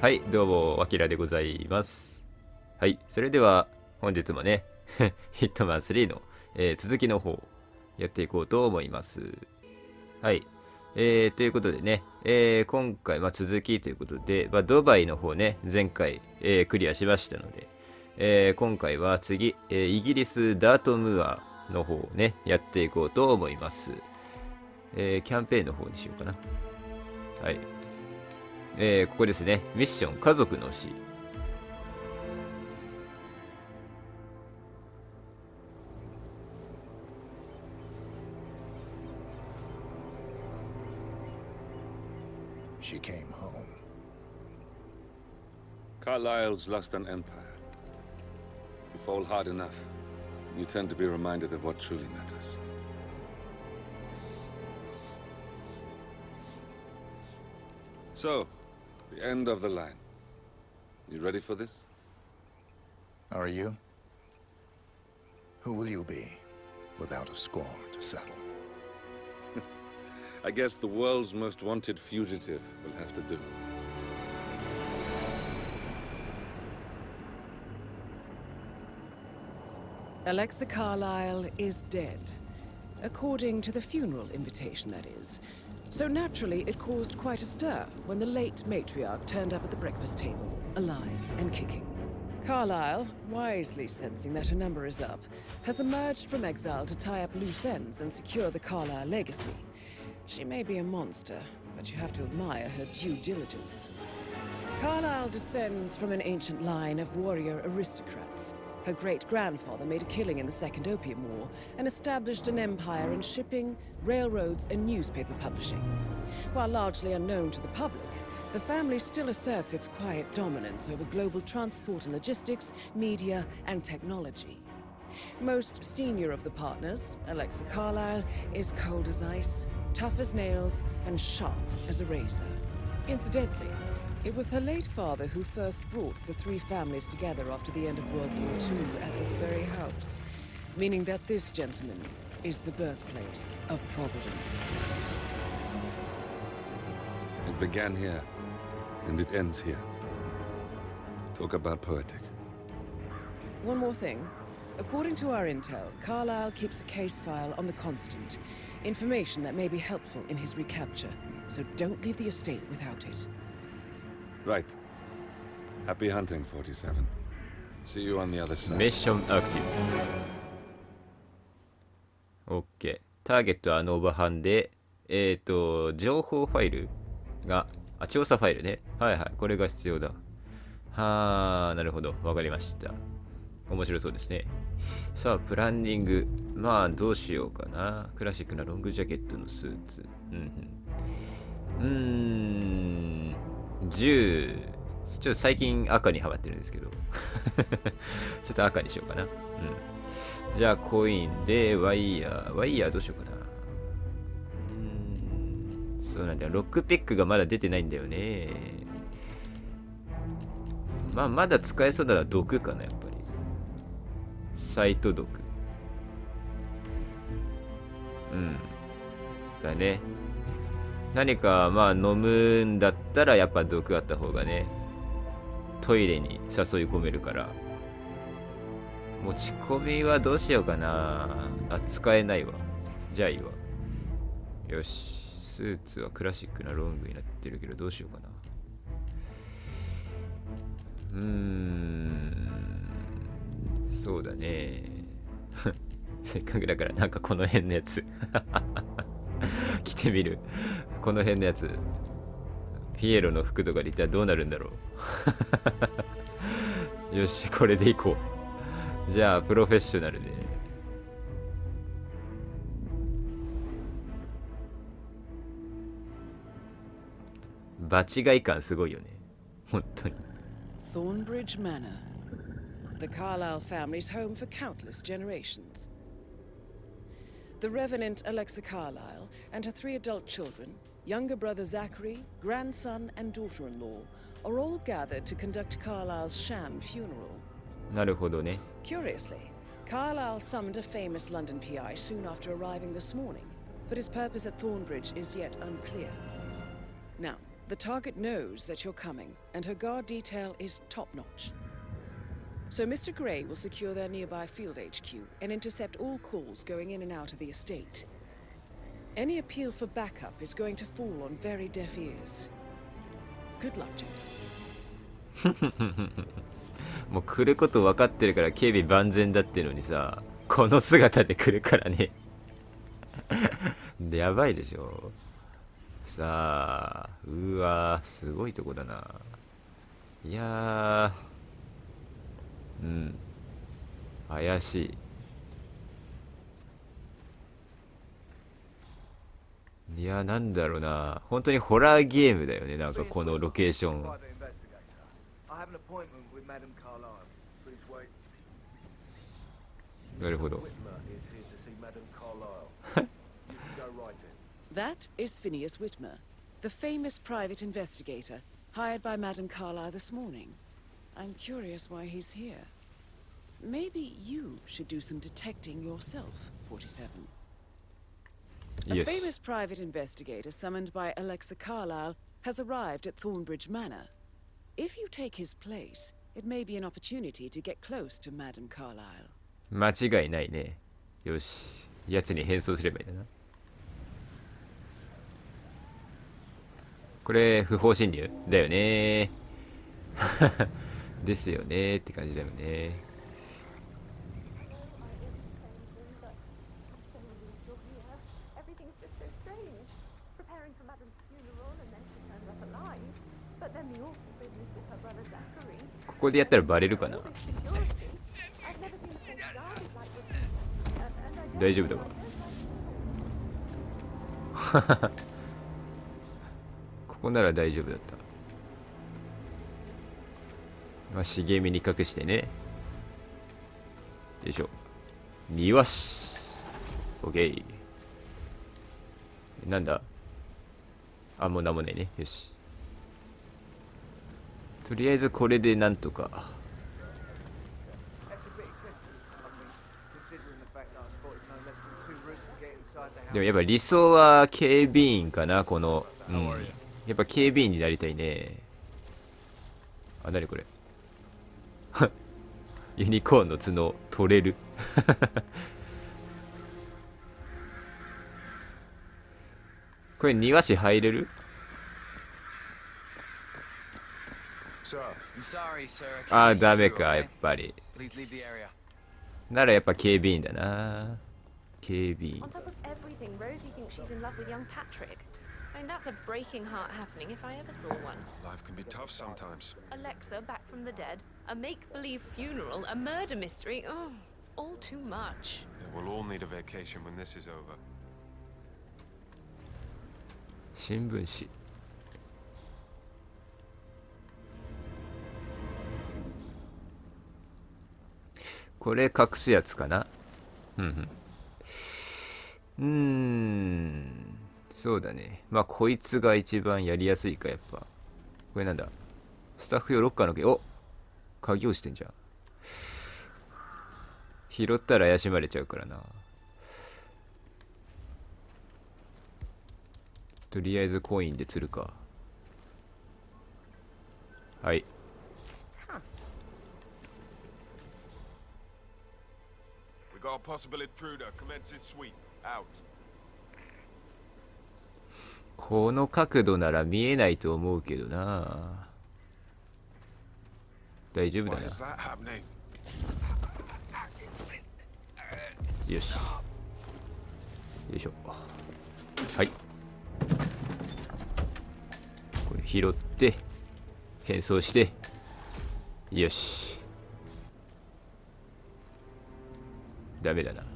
はい、どうも、あきらでございます。はい、それでは本日もね、ヒットマン3の、続きの方、やっていこうと思います。はい。ということでね、今回、続きということで、ドバイの方ね、前回、クリアしましたので、今回は次、イギリスダートムーアの方をね、やっていこうと思います。キャンペーンの方にしようかな。はい。ここですね。ミッション、家族の死。She came home. Carlyle's lost an empire. You fall hard enough, you tend to be reminded of what truly matters. So, the end of the line. You ready for this? Are you? Who will you be, without a score to settle? I guess the world's most wanted fugitive will have to do. Alexa Carlyle is dead. According to the funeral invitation, that is. So naturally, it caused quite a stir when the late matriarch turned up at the breakfast table, alive and kicking. Carlyle, wisely sensing that her number is up, has emerged from exile to tie up loose ends and secure the Carlyle legacy. She may be a monster, but you have to admire her due diligence. Carlyle descends from an ancient line of warrior aristocrats. Her great-grandfather made a killing in the Second Opium War and established an empire in shipping, railroads, and newspaper publishing. While largely unknown to the public, the family still asserts its quiet dominance over global transport and logistics, media, and technology. Most senior of the partners, Alexa Carlyle, is cold as ice, tough as nails, and sharp as a razor. Incidentally, it was her late father who first brought the three families together after the end of World War II at this very house, meaning that this gentleman is the birthplace of Providence. It began here, and it ends here. Talk about poetic. One more thing. According to our intel, Carlyle keeps a case file on the Constant. Information that may be helpful in his recapture, so don't leave the estate without it. Right. Happy hunting, 47. See you on the other side. ミッションアクティブ。OK。ターゲットはオーバーハンで、情報ファイルが、調査ファイルね。はいはい。これが必要だ。はー、なるほど。わかりました。面白そうですね。さあ、プランニング。どうしようかな。クラシックなロングジャケットのスーツ。10。ちょっと最近赤にハマってるんですけど。ちょっと赤にしようかな。じゃあ、コインでワイヤー。ワイヤーどうしようかな。そうなんだよ。ロックピックがまだ出てないんだよね。まだ使えそうなのは毒かな、やっぱり。サイト毒。だね。何か飲むんだったらやっぱ毒あった方がね、トイレに誘い込めるから。持ち込みはどうしようかな。使えないわ。じゃあいいわ。よし。スーツはクラシックなロングになってるけどどうしようかな。そうだね。せっかくだからなんかこの辺のやつ着てみる。この辺のやつ。ピエロの服とかで言ったらどうなるんだろう。よし、これでいこう。じゃあ、プロフェッショナルで。場違い感すごいよね。本当に。Thornbridge Manor. The Carlyle family's home for countless generations. The Revenant Alexa Carlyle and her 3 adult children, younger brother Zachary, grandson, and daughter-in-law, are all gathered to conduct Carlyle's sham funeral. なるほどね。Curiously, Carlyle summoned a famous London PI soon after arriving this morning, but his purpose at Thornbridge is yet unclear. Now, The target knows that you're coming, and her guard detail is top-notch. So Mr. Gray will secure their nearby field HQ and intercept all calls going in and out of the estate. Any appeal for backup is going to fall on very deaf ears. Good luck, gentlemen. もう来ること分かってるから警備万全だってのにさ、この姿で来るからね。やばいでしょ。さあ、うわー、すごいとこだな。いやー、うん、怪しい。いや、なんだろうな、本当にホラーゲームだよね、なんかこのロケーション。なるほど。That is Phineas Whitmer, the famous private investigator hired by Madame Carlyle this morning. I'm curious why he's here. Maybe you should do some detecting yourself, 47. A famous private investigator summoned by Alexa Carlyle has arrived at Thornbridge Manor. If you take his place, it may be an opportunity to get close to Madame Carlyle. 間違いないね。よし、やつに変装すればいいんだな。これ不法侵入だよね。ですよねって感じだよね。ここでやったらバレるかな。大丈夫だわ。ここなら大丈夫だった。まあ、茂みに隠してね。よいしょ。庭し。オッケー。なんだ。あ、もうなんもないね。よし。とりあえずこれでなんとか。でもやっぱ理想は警備員かな、この。うん。やっぱ警備員になりたいね。あ、なにこれ。ユニコーンの角取れる。これ庭師入れる？あ、ダメか、やっぱり。ならやっぱ警備員だな。警備員。I mean, that's a breaking heart happening if I ever saw one. Life can be tough sometimes. Alexa back from the dead, a make-believe funeral, a murder mystery. Oh, it's all too much. Yeah, we'll all need a vacation when this is over. 新聞紙。これ隠すやつかな。そうだね。まあこいつが一番やりやすいか、やっぱ。これなんだ。スタッフ用ロッカーの鍵。お、鍵落ちてんじゃん。拾ったら怪しまれちゃうからな。とりあえずコインで釣るか。はい。We got a possible intruder. Commence his sweep. Out. この角度なら見えないと思うけどな。大丈夫だな。よし。よいしょ。はい。これ拾って変装して、よし。ダメだな。こ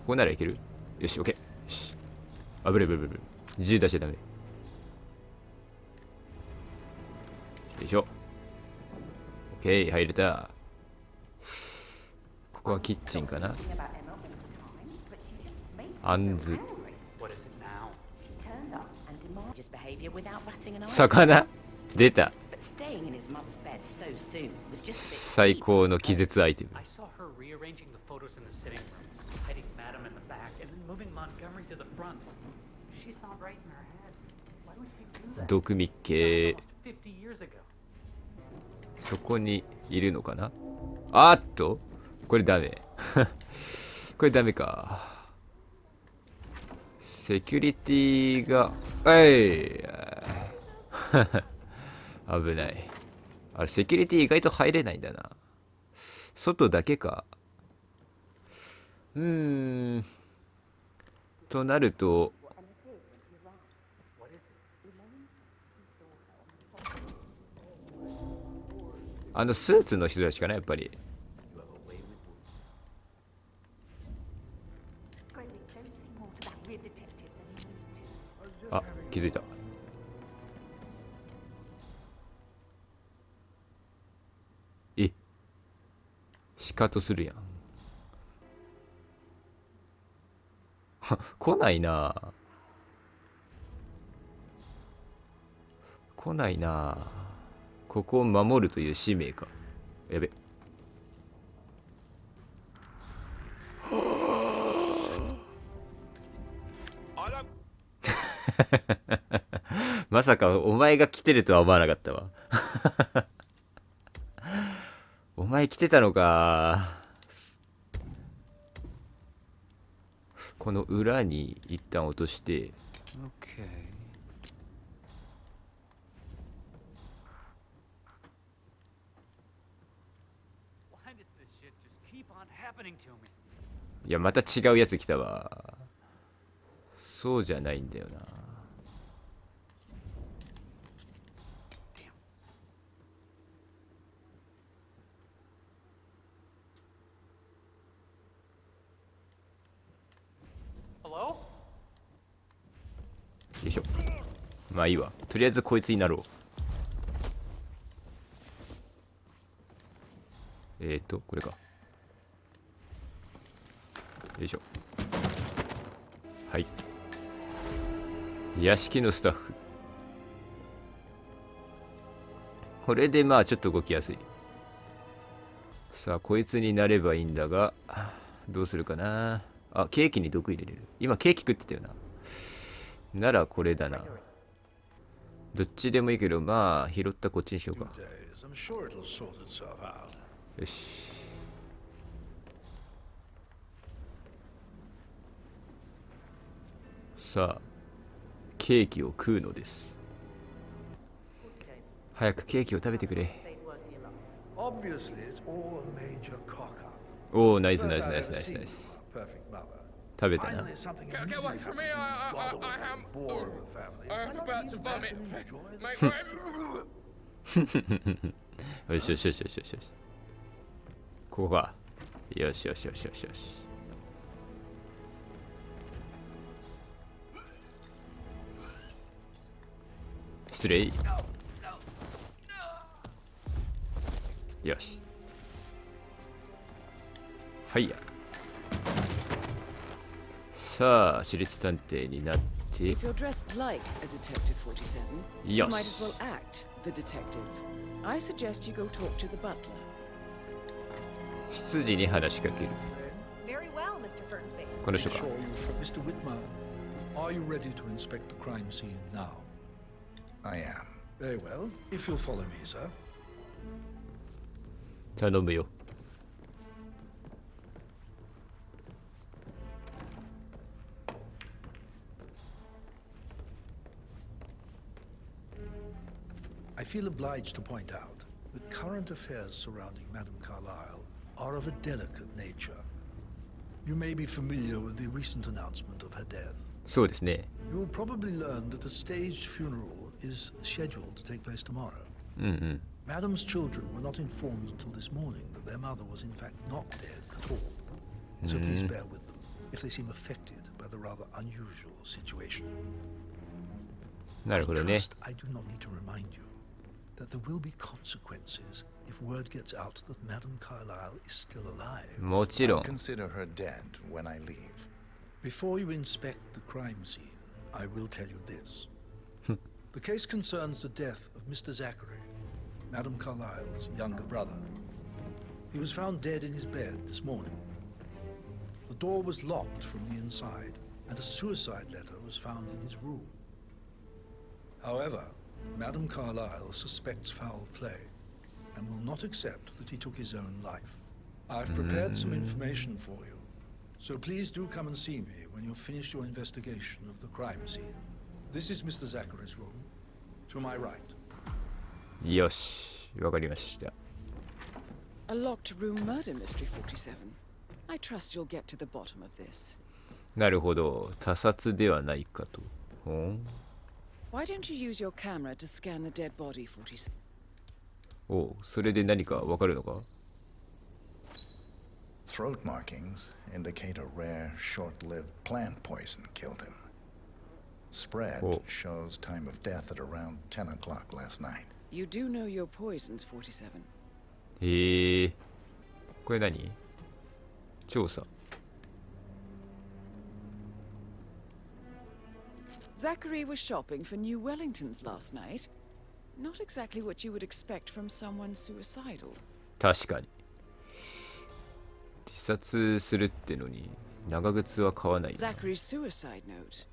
こならいける？よし、オッケー。よし。あぶれぶれぶれ。銃出しちゃダメ。よいしょ。オッケー、入れた。ここはキッチンかな。あんず。魚出た。最高の気絶アイテム。毒密系。そこにいるのかな。あーっと、これダメ。これダメか。セキュリティが、危ない。あれ、セキュリティ意外と入れないんだな。外だけか。となると、あのスーツの人たちかな、やっぱり。あ、気づいた。シカトするやん。来ないな。来ないな。ここを守るという使命か。やべ。まさかお前が来てるとは思わなかったわ。お前来てたのか。この裏に一旦落として、いや、また違うやつ来たわ。そうじゃないんだよな。よいしょ。まあいいわ。とりあえずこいつになろう。これか。よいしょ。はい。屋敷のスタッフ。これでまあちょっと動きやすい。さあ、こいつになればいいんだが、どうするかな。あ、ケーキに毒入れれる。今ケーキ食ってたよな。ならこれだな。どっちでもいいけど、まあ拾ったこっちにしようか。よし。さあ、ケーキを食うのです。早くケーキを食べてくれ。おお、ナイスナイスナイスナイスナイス。食べたな。Get away from me! I am about to vomit. Mate, よしよしよしよしよしよし。ここか。よしよしよしよしよし。失礼。よし。はいや。さあ、私立探偵になって。If you're dressed like a Detective 47, you might as well act the detective. I suggest you go talk to the butler. 執事に話しかける。Very well, Mr. Fernsby. この人か。 Mr. Whitmer, are you ready to inspect the crime scene now? I am. Very well. If you'll follow me, sir. 頼むよ。I feel obliged to point out that current affairs surrounding Madame Carlyle are of a delicate nature. You may be familiar with the recent announcement of her death. そうですね。 You will probably learn that the staged funeral is scheduled to take place tomorrow. Madame's children were not informed until this morning that their mother was in fact not dead at all. So please bear with them if they seem affected by the rather unusual situation. なるほどね。 I trust I do not need to remind you that there will be consequences if word gets out that Madame Carlyle is still alive. もちろん。 I'll consider her dead when I leave. Before you inspect the crime scene, I will tell you this. The case concerns the death of Mr. Zachary, Madame Carlyle's younger brother. He was found dead in his bed this morning. The door was locked from the inside, and a suicide letter was found in his room. However, Madame Carlyle suspects foul play and will not accept that he took his own life. I've prepared some information for you, so please do come and see me when you've finished your investigation of the crime scene. This is Mr. Zachary's room, to my right. よし、わかりました。A locked room murder mystery 47. I trust you'll get to the bottom of this. なるほど、他殺ではないかと。Why don't you use your camera to scan the dead body 47? おう、それで何かわかるのか？ Throat markings indicate a rare, short-lived plant poison killed him. Spread shows time of death at around 10 o'clock last night. You do know your poisons 47. へえ、これ何？調査。Zachary was shopping for new Wellingtons last night. Not exactly what you would expect from someone suicidal. 確かに。自殺するってのに長靴は買わない。Zachary's suicide note.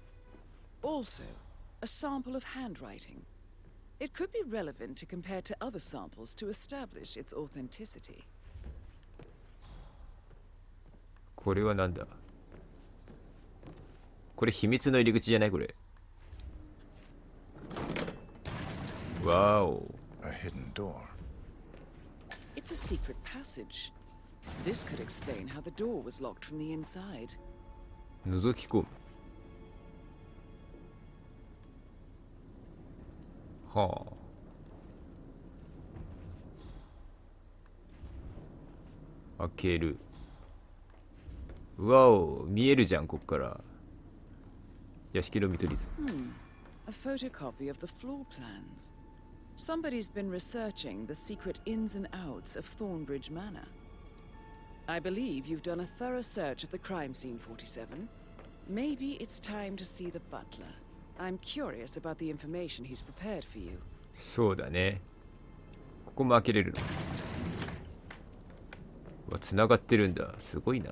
Also, a sample of handwriting. It could be relevant to compare to other samples to establish its authenticity. これはなんだ？これ秘密の入り口じゃないこれ。わお。A hidden door. It's a secret passage. This could explain how the door was locked from the inside. 覗き込む。はあ。開ける。うわお、見えるじゃんこっから。屋敷の見取り図。A photocopy of the floor plans. Somebody's been researching the secret ins and outs of Thornbridge Manor. I believe you've done a thorough search of the crime scene 47. Maybe it's time to see the butler. I'm curious about the information he's prepared for you. そうだね。ここも開けれるの。うわ、繋がってるんだ。すごいな。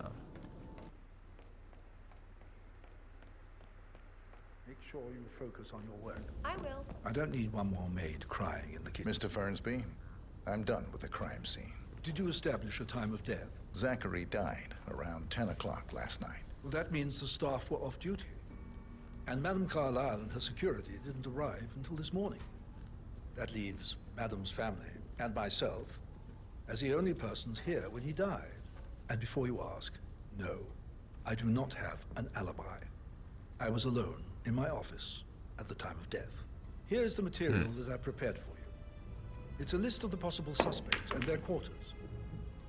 Make sure you focus on your work. I will. I don't need one more maid crying in the kitchen. Mr. Fernsby, I'm done with the crime scene. Did you establish a time of death? Zachary died around 10 o'clock last night. Well, that means the staff were off duty. And Madame Carlyle and her security didn't arrive until this morning. That leaves Madame's family and myself as the only persons here when he died. And before you ask, no, I do not have an alibi. I was alone in my office at the time of death. Here is the material that I prepared for you. It's a list of the possible suspects and their quarters.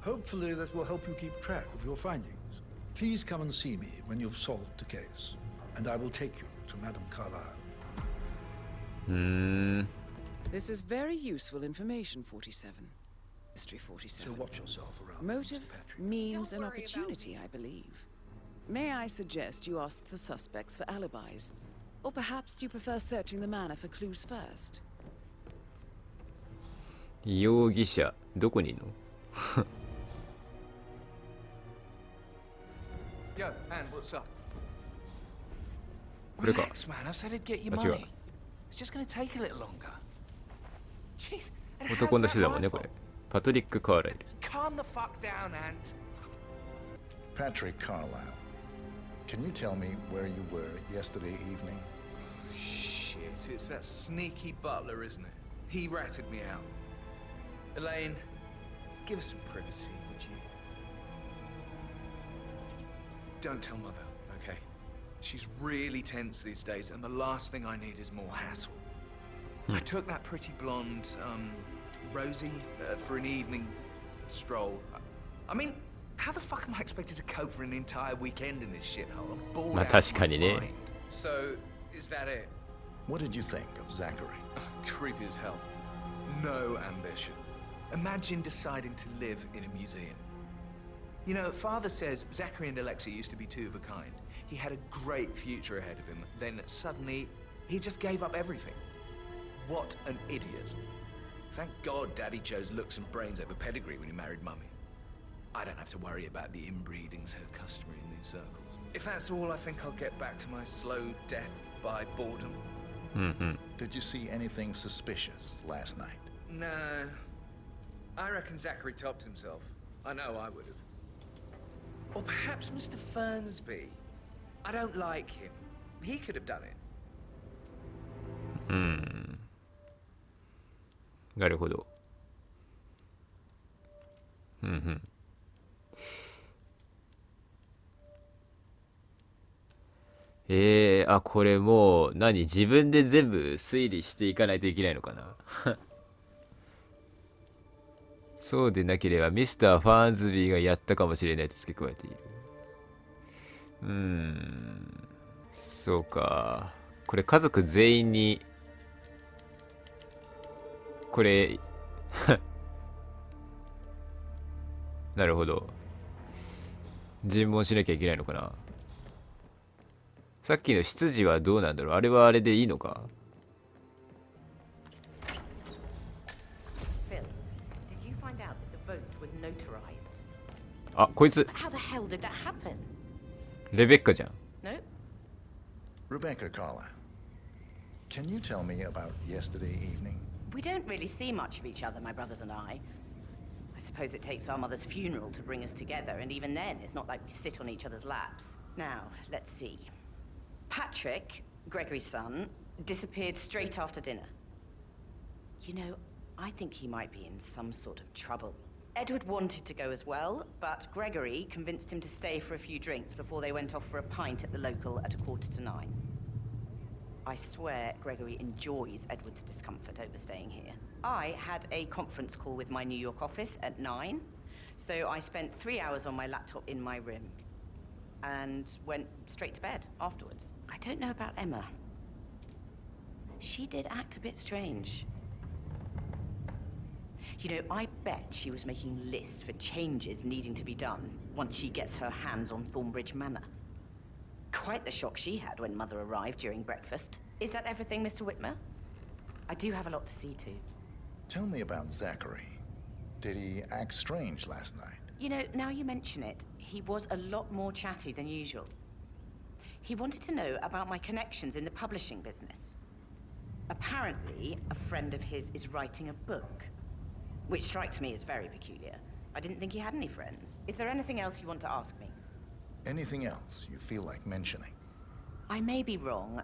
Hopefully that will help you keep track of your findings. Please come and see me when you've solved the case, and I will take you to Madame Carlyle. This is very useful information 47. Mystery 47. So watch yourself around. Motive, Mr. Patrick. means, Don't and worry about opportunity, I believe. May I suggest you ask the suspects for alibis? Or perhaps you prefer searching the manor for clues first? 容疑者、どこにいるの？ Yo, Anne, what's up? これか。 Relax, man. I said I'd get you 間違う。 money. It's just gonna take a little longer. Jeez. and how's 男の that 人だもんね、 rifle? これ。パトリック・カーライル。 Calm the fuck down, Ant. Patrick Carlyle, can you tell me where you were yesterday evening? Shit, it's that sneaky butler, isn't it? He ratted me out. Elaine, give us some privacy, would you? Don't tell Mother, okay? She's really tense these days, and the last thing I need is more hassle. I took that pretty blonde, Rosie, for an evening stroll. I mean, how the fuck am I expected to cope for an entire weekend in this shithole? I'm bored まあ out of 確か my にね。 mind. So, is that it? What did you think of Zachary? Creepy as hell. No ambition. Imagine deciding to live in a museum. You know, Father says Zachary and Alexa used to be two of a kind. He had a great future ahead of him. Then suddenly, he just gave up everything. What an idiot. Thank God Daddy chose looks and brains over pedigree when he married Mummy. I don't have to worry about the inbreeding so customary in these circles. If that's all, I think I'll get back to my slow death by boredom. Did you see anything suspicious last night? No. I reckon Zachary topped himself. I know I would have. Or perhaps Mr. Fernsby. I don't like him. He could have done it. なるほど。あ、これもう自分で全部推理していかないといけないのかな。そうでなければミスター・ファーンズビーがやったかもしれないと付け加えている。そうか。これ家族全員にこれなるほど。尋問しなきゃいけないのかな。さっきの執事はどうなんだろう。あれはあれでいいのか。あ、こいつ。レベッカじゃん。Rebecca Carlyle, can you tell me about yesterday evening? We don't really see much of each other, my brothers and I. I suppose it takes our mother's funeral to bring us together, and even then, it's not like we sit on each other's laps. Now, let's see. Patrick, Gregory's son, disappeared straight after dinner. You know, I think he might be in some sort of trouble. Edward wanted to go as well, but Gregory convinced him to stay for a few drinks before they went off for a pint at the local at 9:15. I swear Gregory enjoys Edward's discomfort over staying here. I had a conference call with my New York office at 9, so I spent 3 hours on my laptop in my room and went straight to bed afterwards. I don't know about Emma. She did act a bit strange. You know, I bet she was making lists for changes needing to be done once she gets her hands on Thornbridge Manor. Quite the shock she had when Mother arrived during breakfast. Is that everything, Mr. Whitmer? I do have a lot to see to. Tell me about Zachary. Did he act strange last night? You know, now you mention it, he was a lot more chatty than usual. He wanted to know about my connections in the publishing business. Apparently, a friend of his is writing a book, which strikes me as very peculiar. I didn't think he had any friends. Is there anything else you want to ask me? Anything else you feel like mentioning? I may be wrong,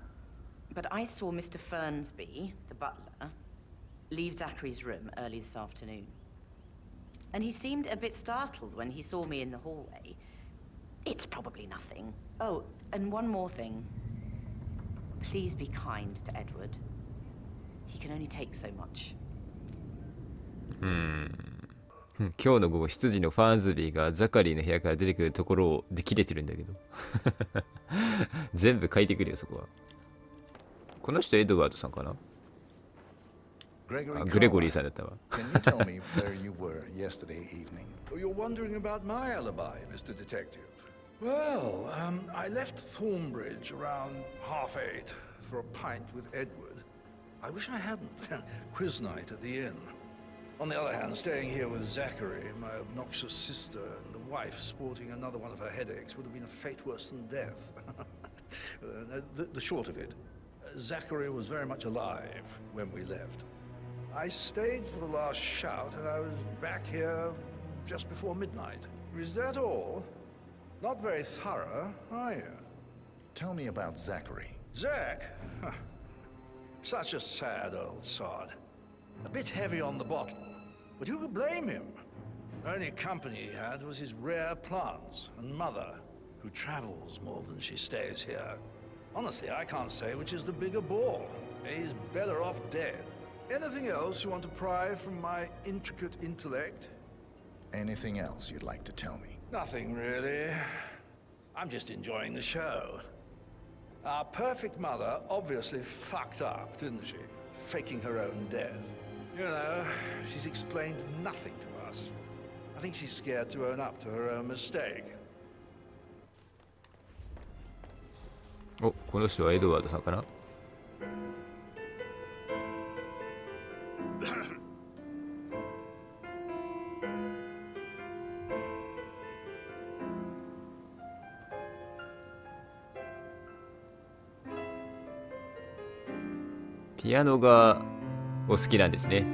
but I saw Mr. Fernsby, the butler, leave Zachary's room early this afternoon. And he seemed a bit startled when he saw me in the hallway. It's probably nothing. Oh, and one more thing. Please be kind to Edward. He can only take so much. 今日の午後執事のファーンズビーがザカリーの部屋から出てくるところで切れてるんだけど全部書いてくるよそこは。この人エドワードさんかな。あ、グレゴリーさんだったわ。Can you tell me where you were yesterday evening? You're wondering about my alibi, Mr. Detective. Well, I left Thornbridge around 8:30 for a pint with Edward. I wish I hadn't. Quiz night at the inn. On the other hand, staying here with Zachary, my obnoxious sister, and the wife sporting another one of her headaches would have been a fate worse than death. The short of it, Zachary was very much alive when we left. I stayed for the last shout, and I was back here just before midnight. Is that all? Not very thorough, are you? Tell me about Zachary. Zach? Huh. Such a sad old sod. A bit heavy on the bottle, but who could blame him? Only company he had was his rare plants and Mother, who travels more than she stays here. Honestly, I can't say which is the bigger ball. He's better off dead. Anything else you want to pry from my intricate intellect? Anything else you'd like to tell me? Nothing really. I'm just enjoying the show. Our perfect mother obviously fucked up, didn't she? Faking her own death. You know, she's explained nothing to us. I think she's scared to own up to her own mistake. お、この人はエドワードさんかな。ピアノがお好きなんですね。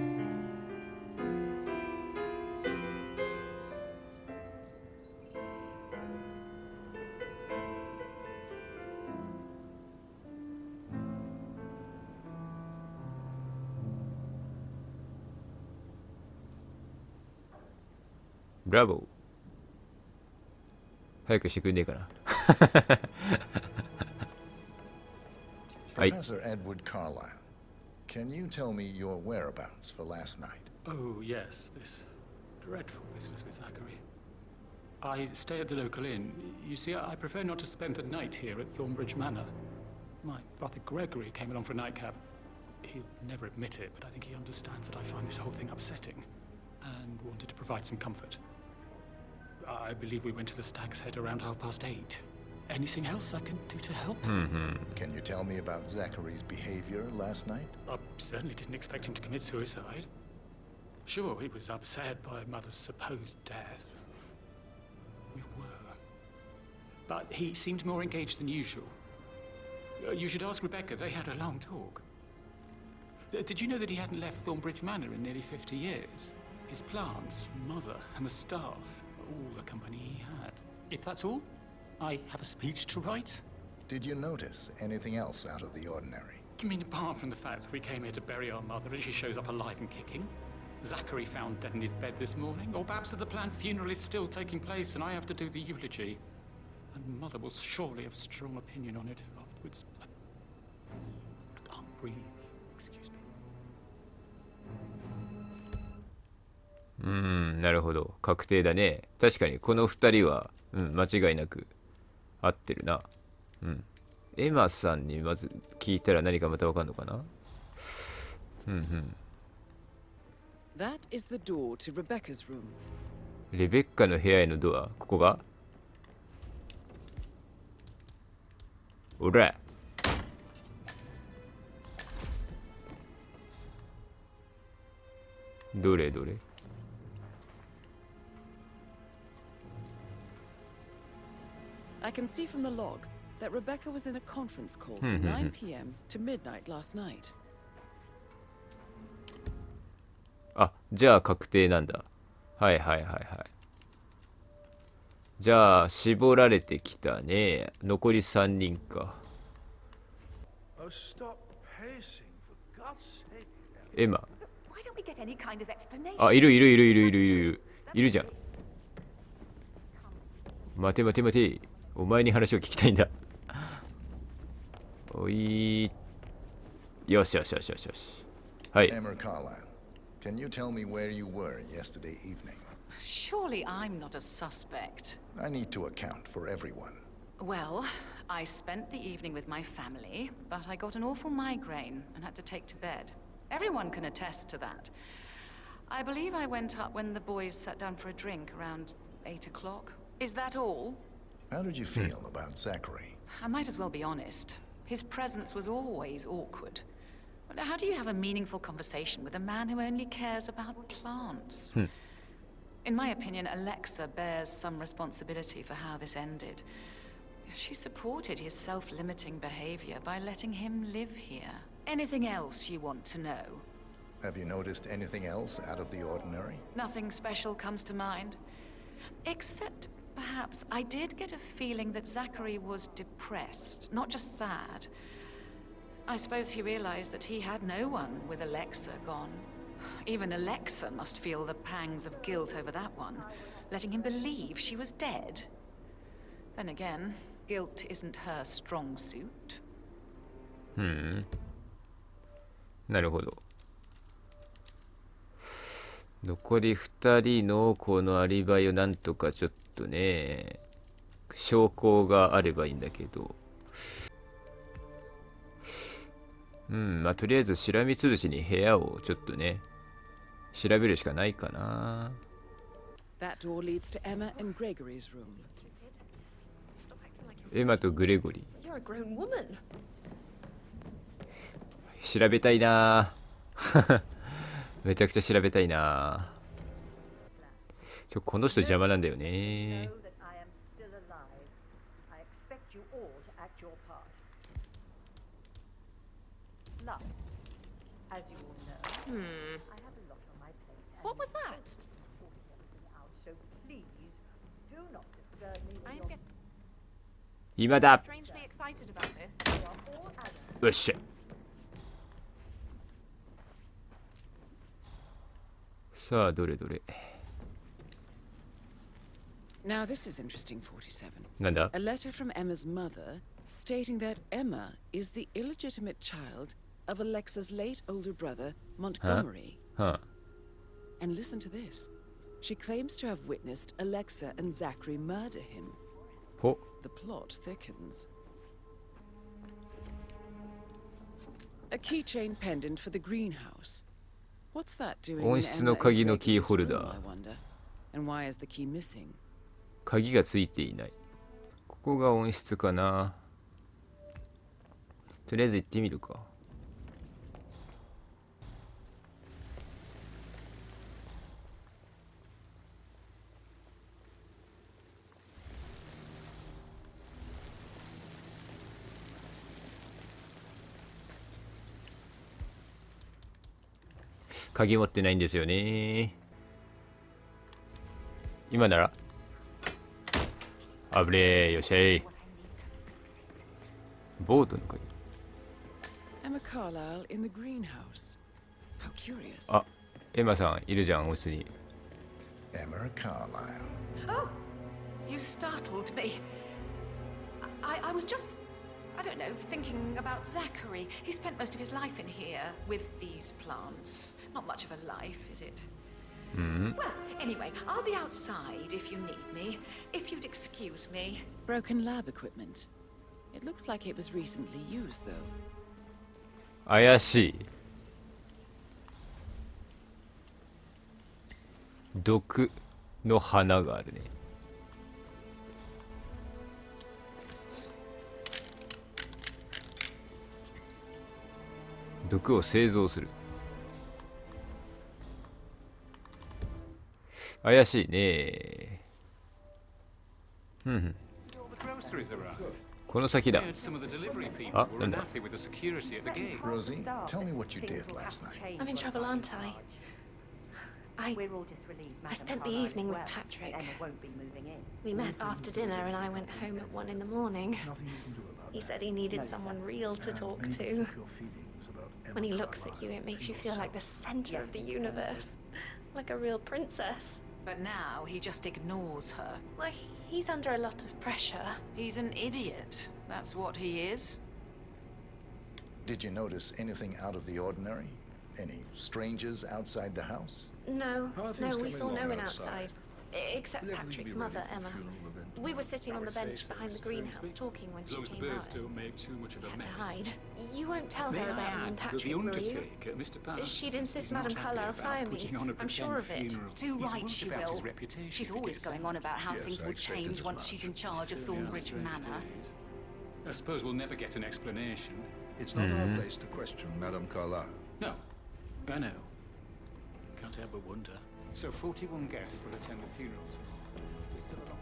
ブラボー。早くしてくんねえかな。はい。 Professor Edward Carlyle, can you tell me your whereabouts for last night? Oh, yes, this dreadful business with Zachary. I stay at the local inn. You see, I prefer not to spend the night here at Thornbridge Manor. My brother Gregory came along for a nightcap. He'll never admit it, but I think he understands that I find this whole thing upsetting and wanted to provide some comfort. I believe we went to the Stag's Head around 8:30. Anything else I can do to help? Can you tell me about Zachary's behavior last night? I certainly didn't expect him to commit suicide. Sure, he was upset by Mother's supposed death. We were. But he seemed more engaged than usual. You should ask Rebecca. They had a long talk. Did you know that he hadn't left Thornbridge Manor in nearly 50 years? His plants, Mother, and the staff, all the company he had. If that's all, I have a speech to write. Did you notice anything else out of the ordinary? You mean apart from the fact that we came here to bury our mother and she shows up alive and kicking? Zachary found dead in his bed this morning? Or perhaps that the planned funeral is still taking place and I have to do the eulogy? And Mother will surely have a strong opinion on it afterwards. I can't breathe. Excuse me. なるほど。確定だね。確かにこの2人は、間違いなく合ってるな。エマさんにまず聞いたら何かまたわかんのかな。That is the door to Rebecca's room. レベッカの部屋へのドア、ここが。おら。どれどれ。I can see from the log that Rebecca was in a conference call from 9 p.m. to midnight last night. あ、じゃあ確定なんだ。はいはいはいはい。じゃあ絞られてきたね。残り3人か。エマ。あ、いるいるいるいるいるいるいるじゃん。待て待て待て。お前に話を聞きたいんだ。おい。よしよしよしよしよし。はい。Emma Carlyle, can you tell me where you were yesterday evening? Surely I'm not a suspect. I need to account for everyone. Well, I spent the evening with my family, but I got an awful migraine and had to take to bed. Everyone can attest to that. I believe I went up when the boys sat down for a drink around 8 o'clock. Is that all? How did you feel about Zachary? I might as well be honest. His presence was always awkward. How do you have a meaningful conversation with a man who only cares about plants? In my opinion, Alexa bears some responsibility for how this ended. She supported his self-limiting behavior by letting him live here. Anything else you want to know? Have you noticed anything else out of the ordinary? Nothing special comes to mind. Except, perhaps, I did get a feeling that Zachary was depressed, not just sad. I suppose he realized that he had no one with Alexa gone. Even Alexa must feel the pangs of guilt over that one, letting him believe she was dead. Then again, guilt isn't her strong suit. なるほど。残り2人のこのアリバイをなんとかちょっとね、証拠があればいいんだけど。まあとりあえずしらみつぶしに部屋をちょっとね、調べるしかないかな。That door leads to Emma and Gregory's room. エマとグレゴリー。 You're a grown woman. 調べたいな。めちゃくちゃ調べたいな。この人邪魔なんだよね。What was that? I'm 今だ。 strangely excited about this. よっしゃ。さあ、どれどれ。 Now this is interesting, 47. なんだ A letter from Emma's mother stating that Emma is the illegitimate child of Alexa's late older brother, Montgomery. はあ。 And listen to this. She claims to have witnessed Alexa and Zachary murder him. ほ。 The plot thickens. A keychain pendant for the greenhouse. What's that doing in 温室の鍵のキーホルダー。 I wonder. And why is the key missing? 鍵がついていない。ここが温室かな。とりあえず行ってみるか。鍵持ってないんですよね。今ならあぶれー、よっしゃい。ボートの鍵。 Emma Carlisle in the greenhouse. How curious. あ、エマさんいるじゃん、温室に。 Emma Carlisle. Oh! You startled me. I was just, I don't know, thinking about Zachary. He spent most of his life in here with these plants. Not much of a life, is it? Well, anyway, I'll be outside if you need me. If you'd excuse me. Broken lab equipment. It looks like it was recently used, though. 怪しい。毒の花があるね。毒を製造する。怪しいね。ふんふん。この先だ。あ、なんだ。 Rosie, tell me what you did last night. I'm in trouble, aren't I? I spent the evening with Patrick. We met after dinner and I went home at 1 in the morning. He said he needed someone real to talk to. When he looks at you, it makes you feel like the center of the universe. Like a real princess. But now he just ignores her. Well, he's under a lot of pressure. He's an idiot. That's what he is. Did you notice anything out of the ordinary? Any strangers outside the house? No, we saw no one outside. Except Patrick's mother, Emma. We were sitting on the bench behind the greenhouse talking when she came out. We had to hide. You won't tell her about me and Patrick, will you? She'd insist Madame Carlisle fire me. I'm sure of it. Too right she will. She's always going on about how things will change once she's in charge of Thornbridge Manor. I suppose we'll never get an explanation. It's not our place to question Madame Carlisle. No, I know. Can't help but wonder. So 41 guests will attend the funerals. There's still a lot.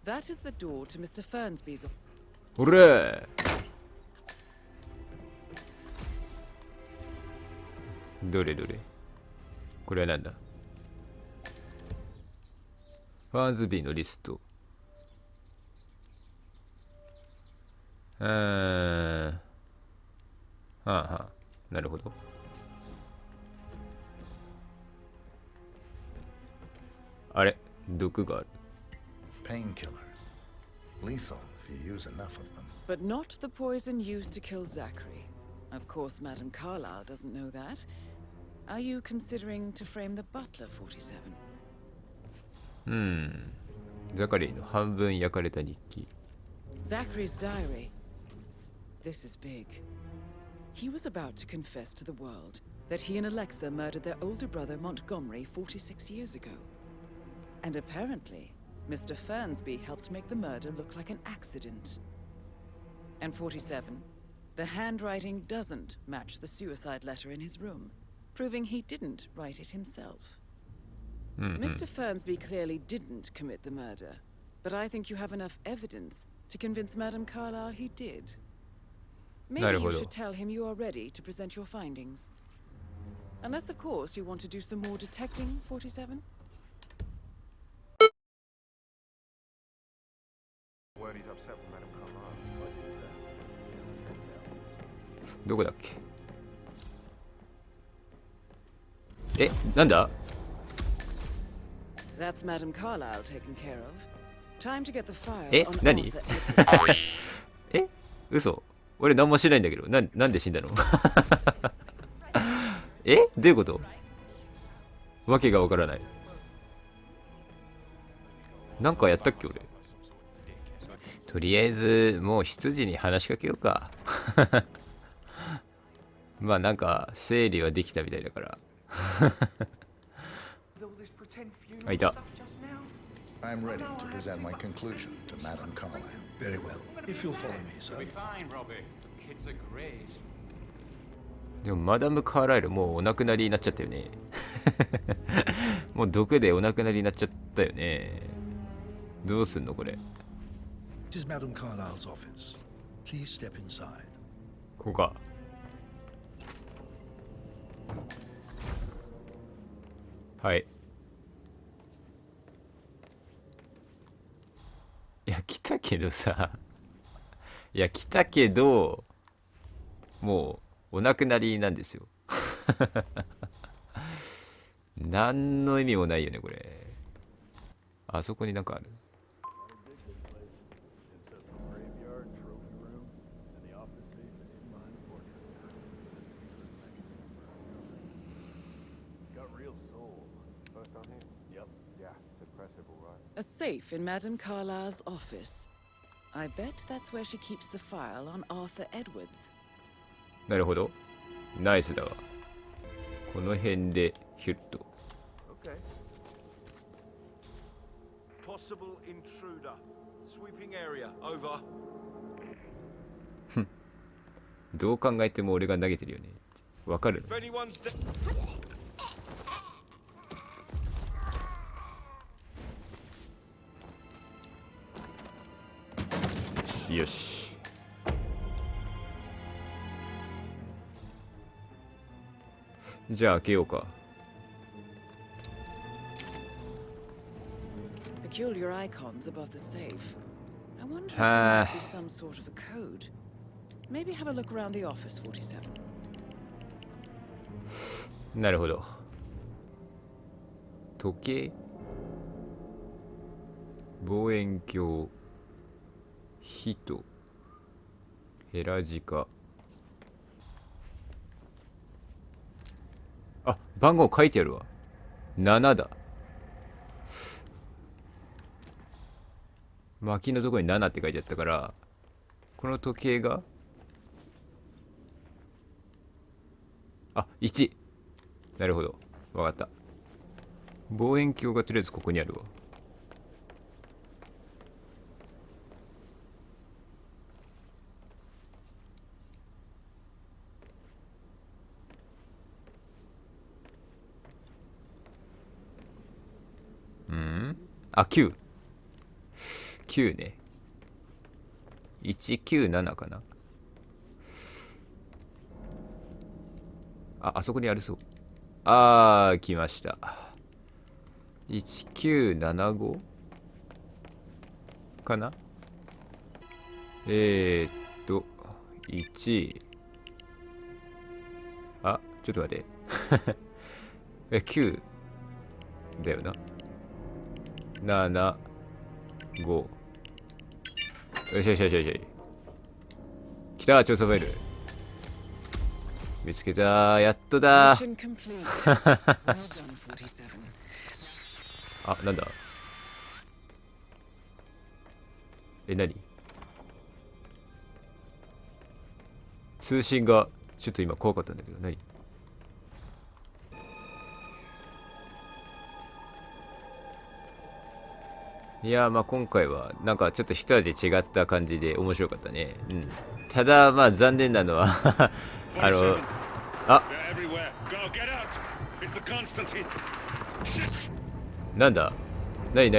That is the door to Mr. Fernsby's. ほれどれどれこれはなんだファーンズビーのリスト。はあはあ、なるほど。あれ、毒がある。Painkillers. Lethal if you use enough of them. But not the poison used to kill Zachary. Of course, Madame Carlisle doesn't know that. Are you considering to frame the butler, 47? ザカリーの半分焼かれた日記。Zachary's diary. This is big. He was about to confess to the world that he and Alexa murdered their older brother Montgomery 46 years ago. And apparently, Mr. Fernsby helped make the murder look like an accident. And 47, the handwriting doesn't match the suicide letter in his room, proving he didn't write it himself. Mr. Fernsby clearly didn't commit the murder, but I think you have enough evidence to convince Madame Carlyle he did. Maybe you should tell him you are ready to present your findings. Unless, of course, you want to do some more detecting, 47? どこだっけ？え、なんだ？ That's Madame Carlyle taken care of. Time to get the file え、 on 何？ Arthur. え、嘘。俺何もしないんだけど、なんで死んだの？え、どういうこと？わけがわからない。なんかやったっけ俺。とりあえずもう執事に話しかけようか。まあなんか整理はできたみたいだから。あ、いた。I'm ready to present my conclusion to Madame Carlyle. Very well. If you'll follow me, sir. Fine, Robbie. Kids are great. でもマダム・カーライルもうお亡くなりになっちゃったよね。もう毒でお亡くなりになっちゃったよね。どうすんのこれ。This is Madame Carlyle's office. Please step inside. ここか。はい。いや、来たけどさ。いや、来たけど、もう、お亡くなりなんですよ。何の意味もないよね、これ。あそこになんかある。A safe in Madame Carlyle's office. I bet that's where she keeps the file on Arthur Edwards. なるほど。ナイスだわ。この辺でヒュッと。Okay. Possible intruder. Sweeping area. Over. どう考えても俺が投げてるよね。わかる？ If anyone's there. よし。じゃあ開けようか。Peculiar icons above the safe. I wonder if there might be some sort of a code. Maybe have a look around the office, 47. なるほど。時計、望遠鏡、火とヘラジカ。あ、番号書いてあるわ。7だ。薪のところに7って書いてあったから、この時計が、あ、1。なるほど。わかった。望遠鏡がとりあえずここにあるわ。あ、9。9ね。197かな。あ、あそこにありそう。あー、来ました。1975かな。1。あ、ちょっと待って。9だよな。7、5。よしよしよしよし。来た、調査ファイル。見つけた、やっとだ。あ、なんだ。何？通信がちょっと今怖かったんだけど、何？いやー、まあ今回はなんかちょっと一味違った感じで面白かったね。うん。ただまあ残念なのはあ、なんだ？ない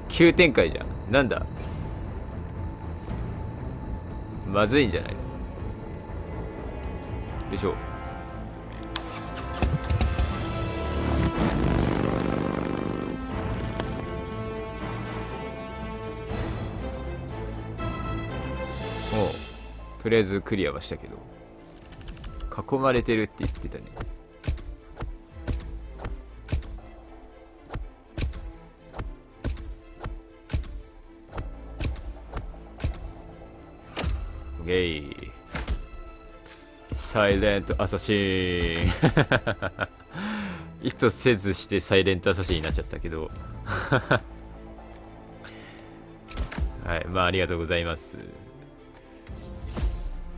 急展開じゃん。なんだ？まずいんじゃないの。よいしょ。もうとりあえずクリアはしたけど、囲まれてるって言ってたね。オッケー。サイレントアサシン意図せずしてサイレントアサシンになっちゃったけどはい、まあありがとうございます。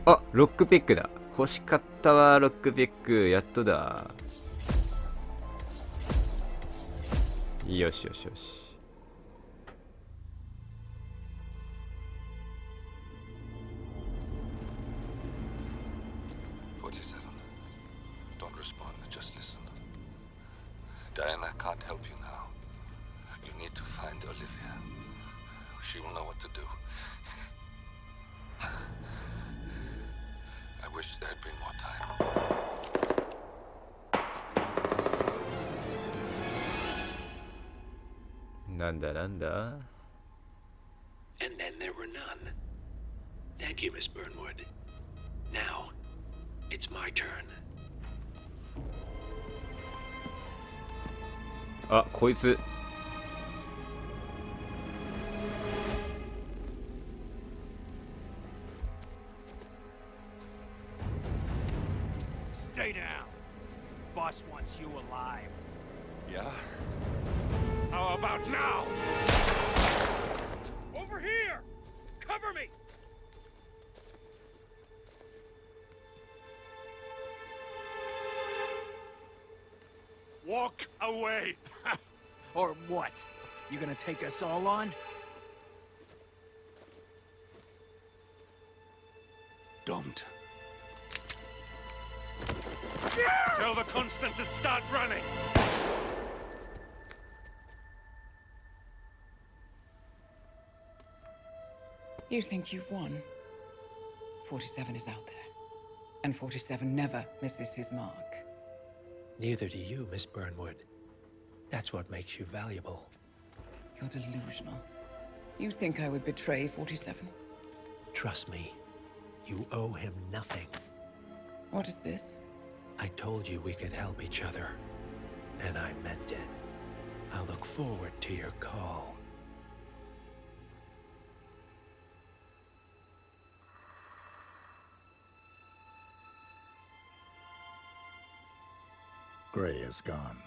あ、ロックピックだ。欲しかったわ、ロックピック。やっとだ。よしよしよし。47. Don't respond, just listen. Diana can't help you now. You need to find Olivia. She will know what to do. I wish there had been more time. なんだなんだ。 And then there were none. Thank you, Miss Burnwood. Now, it's my turn. あ、こいつ。Stay down. Boss wants you alive. Yeah? How about now? Over here! Cover me! Walk away! Or what? You gonna take us all on? Don't. Tell the Constant to start running! You think you've won? 47 is out there. And 47 never misses his mark. Neither do you, Miss Burnwood. That's what makes you valuable. You're delusional. You think I would betray 47? Trust me, you owe him nothing. What is this? I told you we could help each other, and I meant it. I'll look forward to your call. Gray is gone.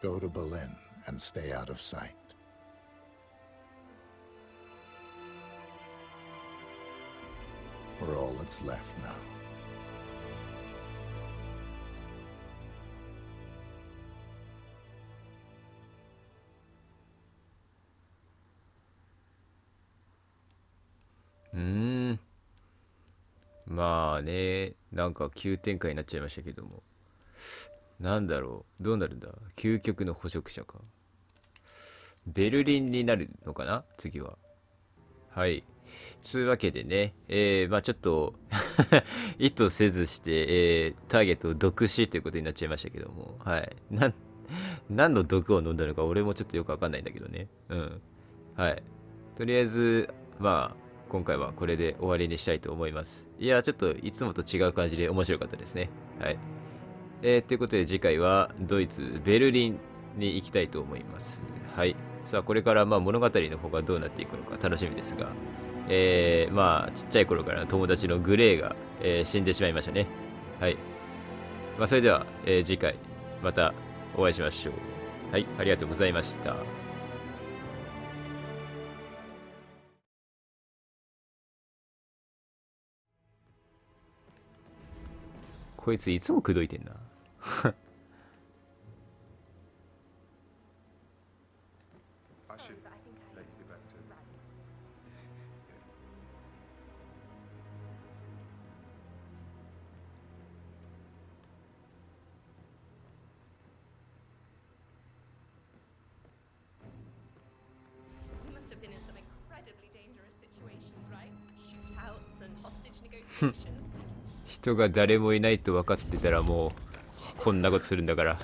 Go to Berlin and stay out of sight. We're all that's left now. Hmm. まあね、なんか急展開になっちゃいましたけども。なんだろう、どうなるんだ。究極の捕食者か。ベルリンになるのかな、次は。はい。つうわけでね、まあちょっと意図せずして、ターゲットを毒死ということになっちゃいましたけども、はい。何の毒を飲んだのか俺もちょっとよくわかんないんだけどね。うん。はい。とりあえず、まあ、今回はこれで終わりにしたいと思います。いや、ちょっといつもと違う感じで面白かったですね。はい。ということで次回はドイツ・ベルリンに行きたいと思います。はい。さあ、これからまあ物語の方がどうなっていくのか楽しみですが、まあ、ちっちゃい頃からの友達のグレーが、死んでしまいましたね。はい。まあ、それでは、次回またお会いしましょう。はい、ありがとうございました。こいついつも口説いてんな。You must have been in some incredibly dangerous situations, right? Shootouts and 人が誰もいないと分かってたらもうこんなことするんだから。